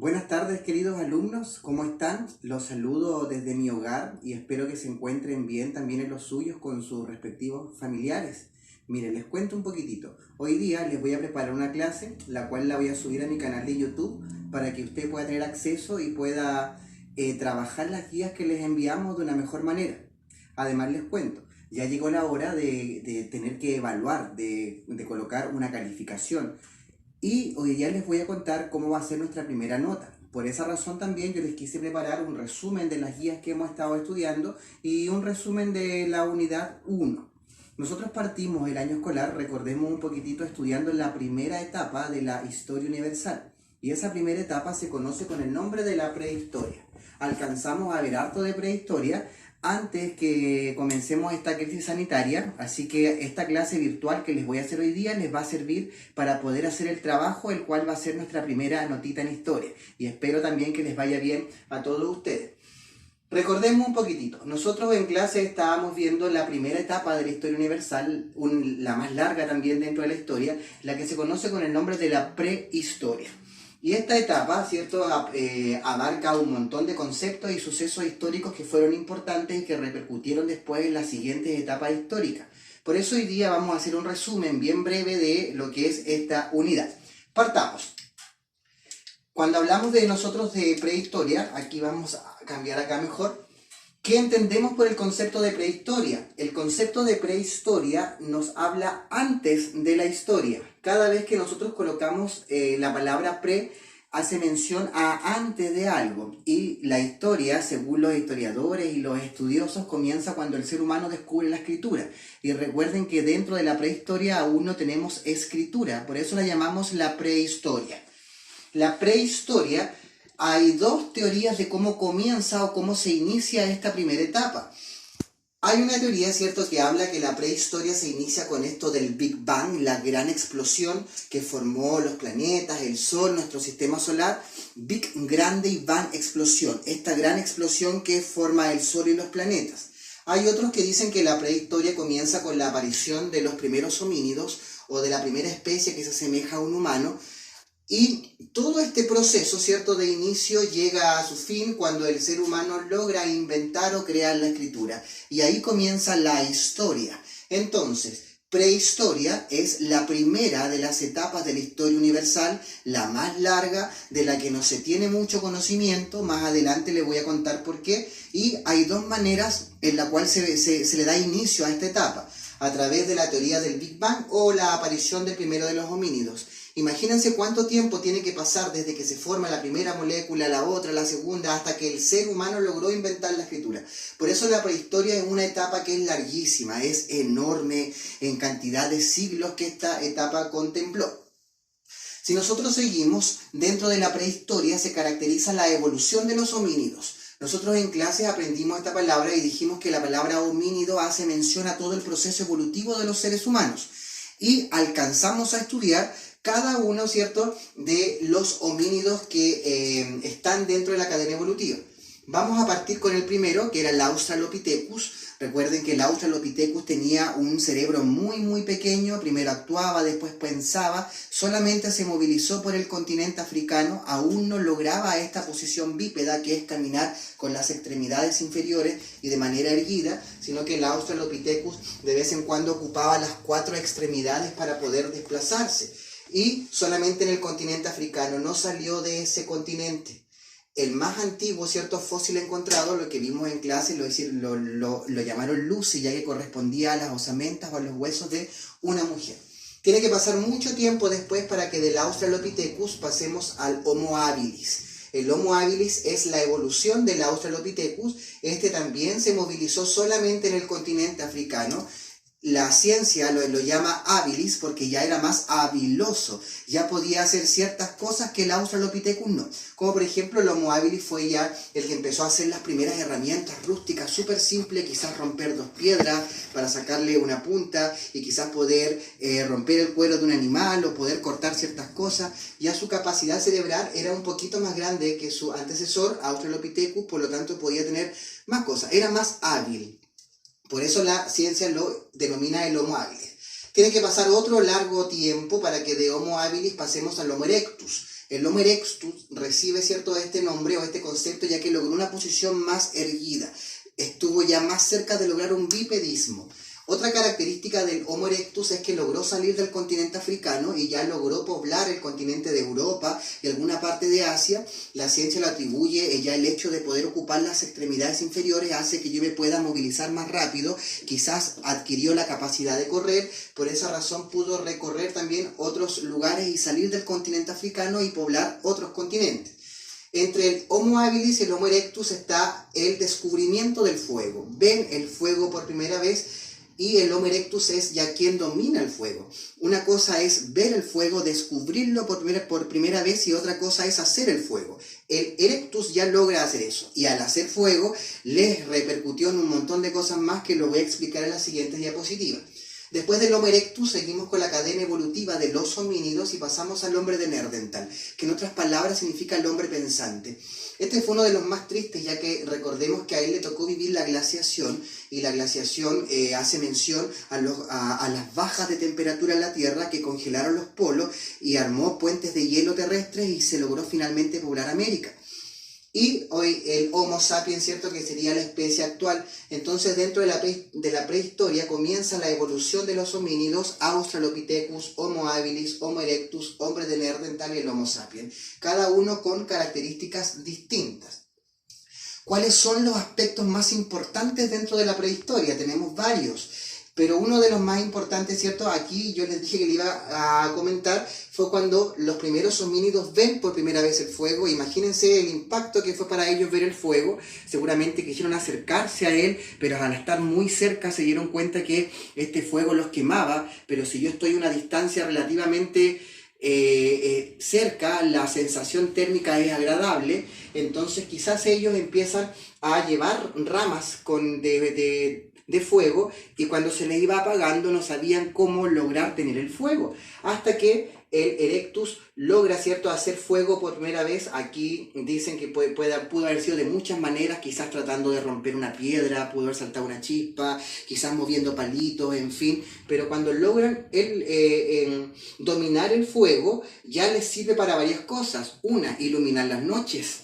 Buenas tardes, queridos alumnos, ¿cómo están? Los saludo desde mi hogar y espero que se encuentren bien también en los suyos con sus respectivos familiares. Miren, les cuento un poquitito. Hoy día les voy a preparar una clase, la cual la voy a subir a mi canal de YouTube para que usted pueda tener acceso y pueda trabajar las guías que les enviamos de una mejor manera. Además les cuento, ya llegó la hora de tener que evaluar, de colocar una calificación. Y hoy día les voy a contar cómo va a ser nuestra primera nota. Por esa razón también yo les quise preparar un resumen de las guías que hemos estado estudiando y un resumen de la unidad 1. Nosotros partimos el año escolar, recordemos un poquitito, estudiando la primera etapa de la historia universal. Y esa primera etapa se conoce con el nombre de la prehistoria. Alcanzamos a ver harto de prehistoria antes que comencemos esta crisis sanitaria, así que esta clase virtual que les voy a hacer hoy día les va a servir para poder hacer el trabajo, el cual va a ser nuestra primera notita en historia. Y espero también que les vaya bien a todos ustedes. Recordemos un poquitito, nosotros en clase estábamos viendo la primera etapa de la historia universal, la más larga también dentro de la historia, la que se conoce con el nombre de la prehistoria. Y esta etapa, ¿cierto?, abarca un montón de conceptos y sucesos históricos que fueron importantes y que repercutieron después en las siguientes etapas históricas. Por eso hoy día vamos a hacer un resumen bien breve de lo que es esta unidad. Partamos. Cuando hablamos de nosotros de prehistoria, aquí vamos a cambiar acá mejor. ¿Qué entendemos por el concepto de prehistoria? El concepto de prehistoria nos habla antes de la historia. Cada vez que nosotros colocamos la palabra pre, hace mención a antes de algo. Y la historia, según los historiadores y los estudiosos, comienza cuando el ser humano descubre la escritura. Y recuerden que dentro de la prehistoria aún no tenemos escritura, por eso la llamamos la prehistoria. La prehistoria, hay dos teorías de cómo comienza o cómo se inicia esta primera etapa. Hay una teoría, ¿cierto?, que habla que la prehistoria se inicia con esto del Big Bang, la gran explosión que formó los planetas, el Sol, nuestro sistema solar. Big, grande, y Bang, explosión. Esta gran explosión que forma el Sol y los planetas. Hay otros que dicen que la prehistoria comienza con la aparición de los primeros homínidos o de la primera especie que se asemeja a un humano. Y todo este proceso, ¿cierto?, de inicio llega a su fin cuando el ser humano logra inventar o crear la escritura. Y ahí comienza la historia. Entonces, prehistoria es la primera de las etapas de la historia universal, la más larga, de la que no se tiene mucho conocimiento. Más adelante les voy a contar por qué. Y hay dos maneras en las cuales se le da inicio a esta etapa. A través de la teoría del Big Bang o la aparición del primero de los homínidos. Imagínense cuánto tiempo tiene que pasar desde que se forma la primera molécula, la otra, la segunda, hasta que el ser humano logró inventar la escritura. Por eso la prehistoria es una etapa que es larguísima, es enorme en cantidad de siglos que esta etapa contempló. Si nosotros seguimos, dentro de la prehistoria se caracteriza la evolución de los homínidos. Nosotros en clase aprendimos esta palabra y dijimos que la palabra homínido hace mención a todo el proceso evolutivo de los seres humanos. Y alcanzamos a estudiar cada uno, ¿cierto?, de los homínidos que están dentro de la cadena evolutiva. Vamos a partir con el primero, que era el Australopithecus. Recuerden que el Australopithecus tenía un cerebro muy pequeño, primero actuaba, después pensaba, solamente se movilizó por el continente africano, aún no lograba esta posición bípeda, que es caminar con las extremidades inferiores y de manera erguida, sino que el Australopithecus de vez en cuando ocupaba las 4 extremidades para poder desplazarse. Y solamente en el continente africano, no salió de ese continente. El más antiguo, ¿cierto?, fósil encontrado, lo que vimos en clase, lo llamaron Lucy, ya que correspondía a las osamentas o a los huesos de una mujer. Tiene que pasar mucho tiempo después para que del Australopithecus pasemos al Homo habilis. El Homo habilis es la evolución del Australopithecus. Este también se movilizó solamente en el continente africano. La ciencia lo llama habilis porque ya era más habiloso, ya podía hacer ciertas cosas que el Australopithecus no. Como por ejemplo el Homo habilis fue ya el que empezó a hacer las primeras herramientas rústicas, súper simples, quizás romper 2 piedras para sacarle una punta y quizás poder romper el cuero de un animal o poder cortar ciertas cosas. Ya su capacidad cerebral era un poquito más grande que su antecesor, Australopithecus, por lo tanto podía tener más cosas, era más hábil. Por eso la ciencia lo denomina el Homo habilis. Tiene que pasar otro largo tiempo para que de Homo habilis pasemos al Homo erectus. El Homo erectus recibe, ¿cierto?, este nombre o este concepto ya que logró una posición más erguida, estuvo ya más cerca de lograr un bipedismo. Otra característica del Homo erectus es que logró salir del continente africano y ya logró poblar el continente de Europa y alguna parte de Asia. La ciencia lo atribuye, ya el hecho de poder ocupar las extremidades inferiores hace que yo me pueda movilizar más rápido, quizás adquirió la capacidad de correr, por esa razón pudo recorrer también otros lugares y salir del continente africano y poblar otros continentes. Entre el Homo habilis y el Homo erectus está el descubrimiento del fuego. Ven el fuego por primera vez. Y el Homo erectus es ya quien domina el fuego. Una cosa es ver el fuego, descubrirlo por primera vez, y otra cosa es hacer el fuego. El erectus ya logra hacer eso. Y al hacer fuego, les repercutió en un montón de cosas más que lo voy a explicar en las siguientes diapositivas. Después del Homo erectus seguimos con la cadena evolutiva de los homínidos y pasamos al hombre de Neandertal, que en otras palabras significa el hombre pensante. Este fue uno de los más tristes, ya que recordemos que a él le tocó vivir la glaciación, y la glaciación hace mención a las bajas de temperatura en la Tierra que congelaron los polos y armó puentes de hielo terrestres y se logró finalmente poblar América. Y hoy el Homo sapiens, ¿cierto?, que sería la especie actual. Entonces dentro de la prehistoria comienza la evolución de los homínidos: Australopithecus, Homo habilis, Homo erectus, hombre de Neandertal y el Homo sapiens, cada uno con características distintas. ¿Cuáles son los aspectos más importantes dentro de la prehistoria? Tenemos varios, pero uno de los más importantes, ¿cierto?, aquí yo les dije que le iba a comentar, fue cuando los primeros homínidos ven por primera vez el fuego. Imagínense el impacto que fue para ellos ver el fuego. Seguramente quisieron acercarse a él, pero al estar muy cerca se dieron cuenta que este fuego los quemaba. Pero si yo estoy a una distancia relativamente cerca, la sensación térmica es agradable. Entonces quizás ellos empiezan a llevar ramas de fuego, y cuando se les iba apagando no sabían cómo lograr tener el fuego, hasta que el erectus logra, ¿cierto?, hacer fuego por primera vez. Aquí dicen que pudo haber sido de muchas maneras, quizás tratando de romper una piedra, pudo haber saltado una chispa, quizás moviendo palitos, en fin, pero cuando logran dominar el fuego, ya les sirve para varias cosas. Una, iluminar las noches,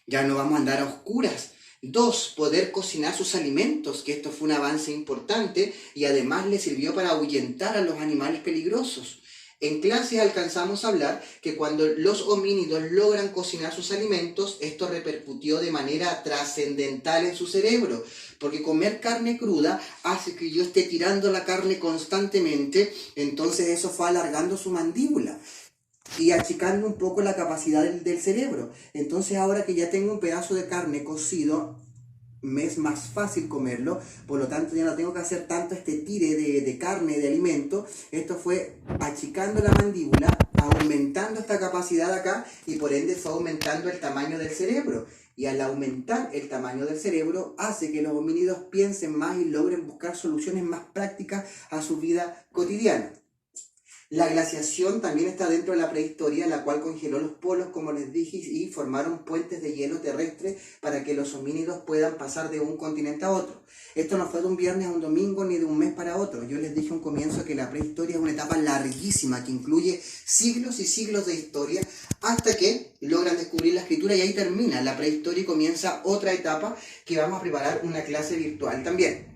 ya no vamos a andar a oscuras. Dos, poder cocinar sus alimentos, que esto fue un avance importante, y además le sirvió para ahuyentar a los animales peligrosos. En clases alcanzamos a hablar que cuando los homínidos logran cocinar sus alimentos, esto repercutió de manera trascendental en su cerebro, porque comer carne cruda hace que yo esté tirando la carne constantemente, entonces eso fue alargando su mandíbula y achicando un poco la capacidad del cerebro. Entonces ahora que ya tengo un pedazo de carne cocido, me es más fácil comerlo, por lo tanto ya no tengo que hacer tanto este tire de carne, de alimento. Esto fue achicando la mandíbula, aumentando esta capacidad acá, y por ende fue aumentando el tamaño del cerebro. Y al aumentar el tamaño del cerebro hace que los homínidos piensen más y logren buscar soluciones más prácticas a su vida cotidiana. La glaciación también está dentro de la prehistoria, la cual congeló los polos, como les dije, y formaron puentes de hielo terrestre para que los homínidos puedan pasar de un continente a otro. Esto no fue de un viernes a un domingo ni de un mes para otro. Yo les dije a un comienzo que la prehistoria es una etapa larguísima que incluye siglos y siglos de historia, hasta que logran descubrir la escritura, y ahí termina la prehistoria y comienza otra etapa que vamos a preparar una clase virtual también.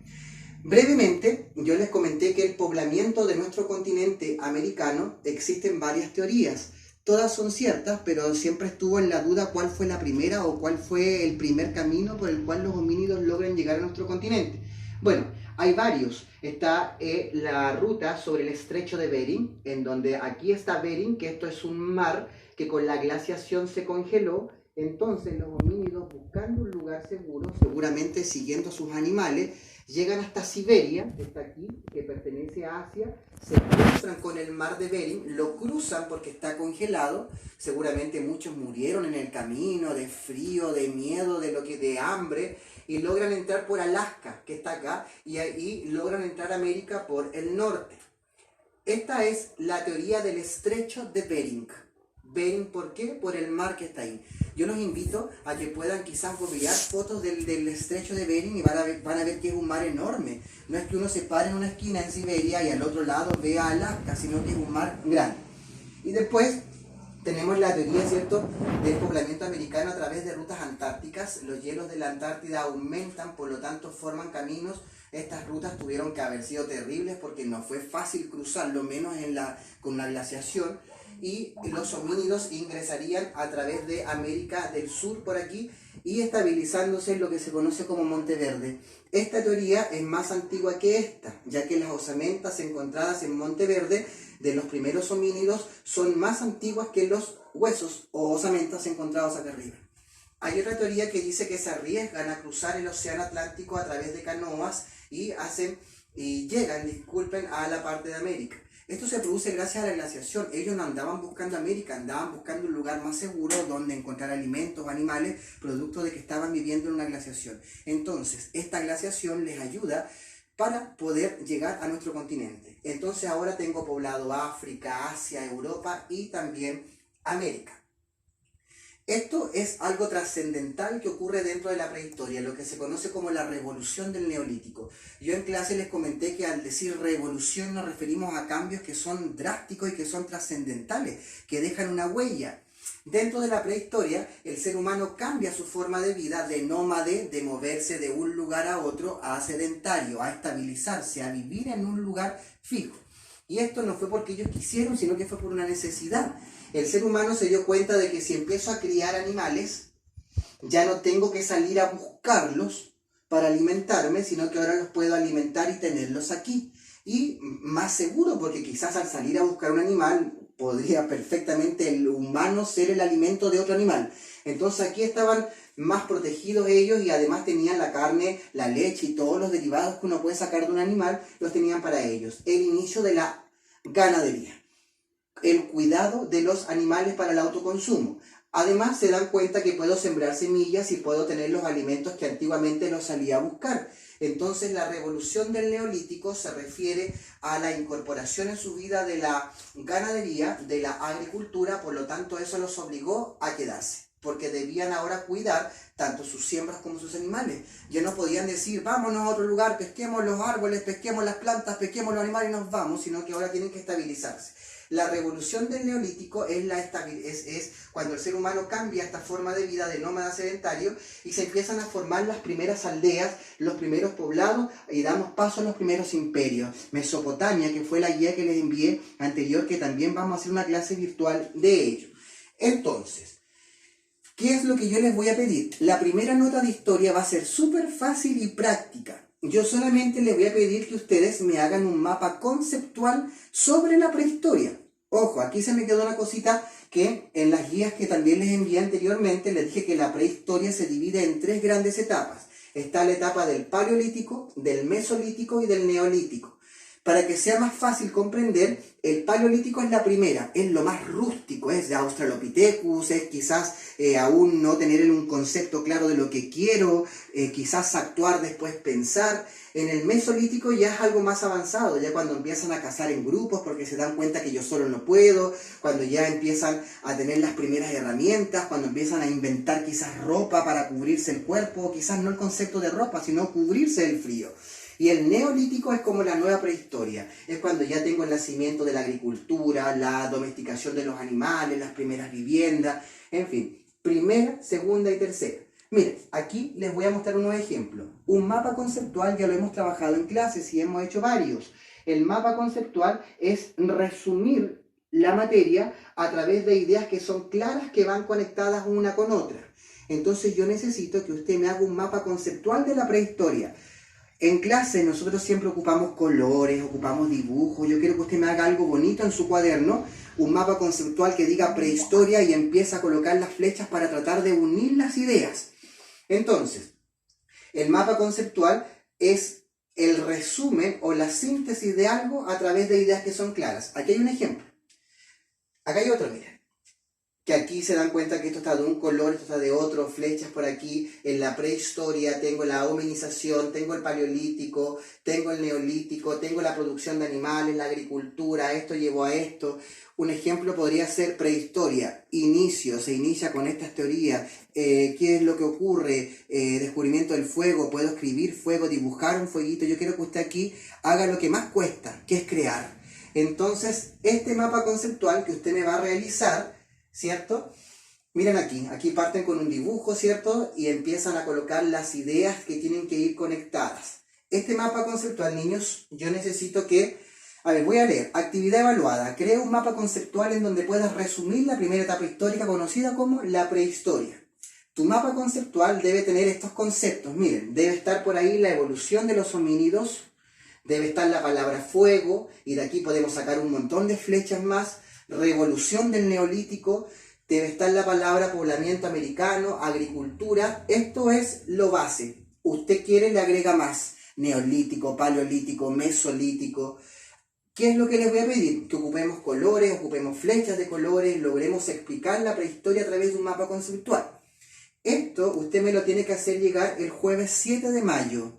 Brevemente, yo les comenté que el poblamiento de nuestro continente americano existen varias teorías. Todas son ciertas, pero siempre estuvo en la duda cuál fue la primera o cuál fue el primer camino por el cual los homínidos logran llegar a nuestro continente. Bueno, hay varios. Está la ruta sobre el estrecho de Bering, en donde aquí está Bering, que esto es un mar que con la glaciación se congeló. Entonces los homínidos, buscando un lugar seguro, seguramente siguiendo sus animales, llegan hasta Siberia, que está aquí, que pertenece a Asia, se encuentran con el mar de Bering, lo cruzan porque está congelado, seguramente muchos murieron en el camino, de frío, de miedo, de hambre, y logran entrar por Alaska, que está acá, y ahí logran entrar a América por el norte. Esta es la teoría del estrecho de Bering. Bering, ¿por qué? Por el mar que está ahí. Yo los invito a que puedan quizás googlear fotos del estrecho de Bering y van a ver que es un mar enorme. No es que uno se pare en una esquina en Siberia y al otro lado vea Alaska, sino que es un mar grande. Y después tenemos la teoría, ¿cierto?, del poblamiento americano a través de rutas antárticas. Los hielos de la Antártida aumentan, por lo tanto forman caminos. Estas rutas tuvieron que haber sido terribles porque no fue fácil cruzarlo, menos con la glaciación. Y los homínidos ingresarían a través de América del Sur por aquí y estabilizándose en lo que se conoce como Monteverde. Esta teoría es más antigua que esta, ya que las osamentas encontradas en Monteverde de los primeros homínidos son más antiguas que los huesos o osamentas encontrados acá arriba. Hay otra teoría que dice que se arriesgan a cruzar el océano Atlántico a través de canoas y llegan a la parte de América. Esto se produce gracias a la glaciación. Ellos no andaban buscando América, andaban buscando un lugar más seguro donde encontrar alimentos o animales, producto de que estaban viviendo en una glaciación. Entonces, esta glaciación les ayuda para poder llegar a nuestro continente. Entonces ahora tengo poblado África, Asia, Europa y también América. Esto es algo trascendental que ocurre dentro de la prehistoria, lo que se conoce como la revolución del Neolítico. Yo en clase les comenté que al decir revolución nos referimos a cambios que son drásticos y que son trascendentales, que dejan una huella. Dentro de la prehistoria, el ser humano cambia su forma de vida de nómade, de moverse de un lugar a otro, a sedentario, a estabilizarse, a vivir en un lugar fijo. Y esto no fue porque ellos quisieron, sino que fue por una necesidad. El ser humano se dio cuenta de que si empiezo a criar animales, ya no tengo que salir a buscarlos para alimentarme, sino que ahora los puedo alimentar y tenerlos aquí. Y más seguro, porque quizás al salir a buscar un animal, podría perfectamente el humano ser el alimento de otro animal. Entonces aquí estaban más protegidos ellos y además tenían la carne, la leche y todos los derivados que uno puede sacar de un animal, los tenían para ellos. El inicio de la ganadería. El cuidado de los animales para el autoconsumo. Además se dan cuenta que puedo sembrar semillas y puedo tener los alimentos que antiguamente los salía a buscar. Entonces la revolución del Neolítico se refiere a la incorporación en su vida de la ganadería, de la agricultura, por lo tanto eso los obligó a quedarse, porque debían ahora cuidar tanto sus siembras como sus animales. Ya no podían decir, vámonos a otro lugar, pesquemos los árboles, pesquemos las plantas, pesquemos los animales y nos vamos, sino que ahora tienen que estabilizarse. La revolución del Neolítico es cuando el ser humano cambia esta forma de vida de nómada sedentario y se empiezan a formar las primeras aldeas, los primeros poblados y damos paso a los primeros imperios. Mesopotamia, que fue la guía que les envié anterior, que también vamos a hacer una clase virtual de ello. Entonces, ¿qué es lo que yo les voy a pedir? La primera nota de historia va a ser súper fácil y práctica. Yo solamente les voy a pedir que ustedes me hagan un mapa conceptual sobre la prehistoria. Ojo, aquí se me quedó una cosita que en las guías que también les envié anteriormente, les dije que la prehistoria se divide en 3 grandes etapas. Está la etapa del Paleolítico, del Mesolítico y del Neolítico. Para que sea más fácil comprender, el Paleolítico es la primera, es lo más rústico, es de Australopithecus, es quizás aún no tener un concepto claro de lo que quiero, quizás actuar, después pensar. En el Mesolítico ya es algo más avanzado, ya cuando empiezan a cazar en grupos porque se dan cuenta que yo solo no puedo, cuando ya empiezan a tener las primeras herramientas, cuando empiezan a inventar quizás ropa para cubrirse el cuerpo, quizás no el concepto de ropa, sino cubrirse del frío. Y el Neolítico es como la nueva prehistoria, es cuando ya tengo el nacimiento de la agricultura, la domesticación de los animales, las primeras viviendas, en fin, primera, segunda y tercera. Miren, aquí les voy a mostrar unos ejemplos. Un mapa conceptual ya lo hemos trabajado en clases y hemos hecho varios. El mapa conceptual es resumir la materia a través de ideas que son claras, que van conectadas una con otra. Entonces yo necesito que usted me haga un mapa conceptual de la prehistoria. En clase nosotros siempre ocupamos colores, ocupamos dibujos. Yo quiero que usted me haga algo bonito en su cuaderno, un mapa conceptual que diga prehistoria y empieza a colocar las flechas para tratar de unir las ideas. Entonces, el mapa conceptual es el resumen o la síntesis de algo a través de ideas que son claras. Aquí hay un ejemplo. Acá hay otro, miren. Que aquí se dan cuenta que esto está de un color, esto está de otro, flechas por aquí. En la prehistoria tengo la hominización, tengo el paleolítico, tengo el neolítico, tengo la producción de animales, la agricultura, esto llevó a esto. Un ejemplo podría ser prehistoria, inicio, se inicia con estas teorías, qué es lo que ocurre, descubrimiento del fuego, puedo escribir fuego, dibujar un fueguito. Yo quiero que usted aquí haga lo que más cuesta, que es crear. Entonces, este mapa conceptual que usted me va a realizar ¿cierto? Miren aquí parten con un dibujo, ¿cierto? Y empiezan a colocar las ideas que tienen que ir conectadas. Este mapa conceptual, niños, yo necesito que... A ver, voy a leer. Actividad evaluada. Crea un mapa conceptual en donde puedas resumir la primera etapa histórica conocida como la prehistoria. Tu mapa conceptual debe tener estos conceptos. Miren, debe estar por ahí la evolución de los homínidos, debe estar la palabra fuego, y de aquí podemos sacar un montón de flechas más. Revolución del neolítico, debe estar la palabra poblamiento americano, agricultura. Esto es lo base. Usted quiere, le agrega más. Neolítico, paleolítico, mesolítico. ¿Qué es lo que les voy a pedir? Que ocupemos colores, ocupemos flechas de colores, logremos explicar la prehistoria a través de un mapa conceptual. Esto usted me lo tiene que hacer llegar el jueves 7 de mayo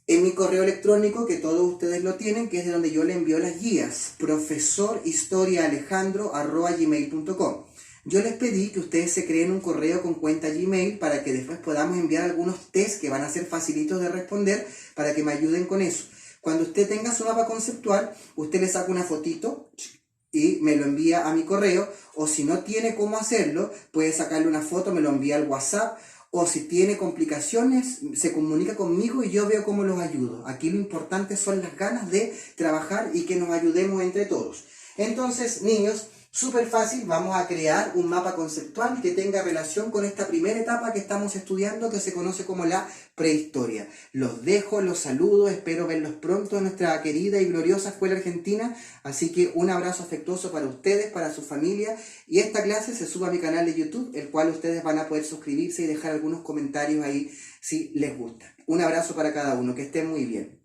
en mi correo electrónico, que todos ustedes lo tienen, que es de donde yo le envío las guías, profesorhistoriaalejandro@gmail.com. Yo les pedí que ustedes se creen un correo con cuenta Gmail para que después podamos enviar algunos tests que van a ser facilitos de responder para que me ayuden con eso. Cuando usted tenga su mapa conceptual, usted le saca una fotito y me lo envía a mi correo, o si no tiene cómo hacerlo, puede sacarle una foto, me lo envía al WhatsApp, o si tiene complicaciones, se comunica conmigo y yo veo cómo los ayudo. Aquí lo importante son las ganas de trabajar y que nos ayudemos entre todos. Entonces, niños, súper fácil, vamos a crear un mapa conceptual que tenga relación con esta primera etapa que estamos estudiando, que se conoce como la prehistoria. Los dejo, los saludo, espero verlos pronto en nuestra querida y gloriosa Escuela Argentina, así que un abrazo afectuoso para ustedes, para su familia, y esta clase se sube a mi canal de YouTube, el cual ustedes van a poder suscribirse y dejar algunos comentarios ahí si les gusta. Un abrazo para cada uno, que estén muy bien.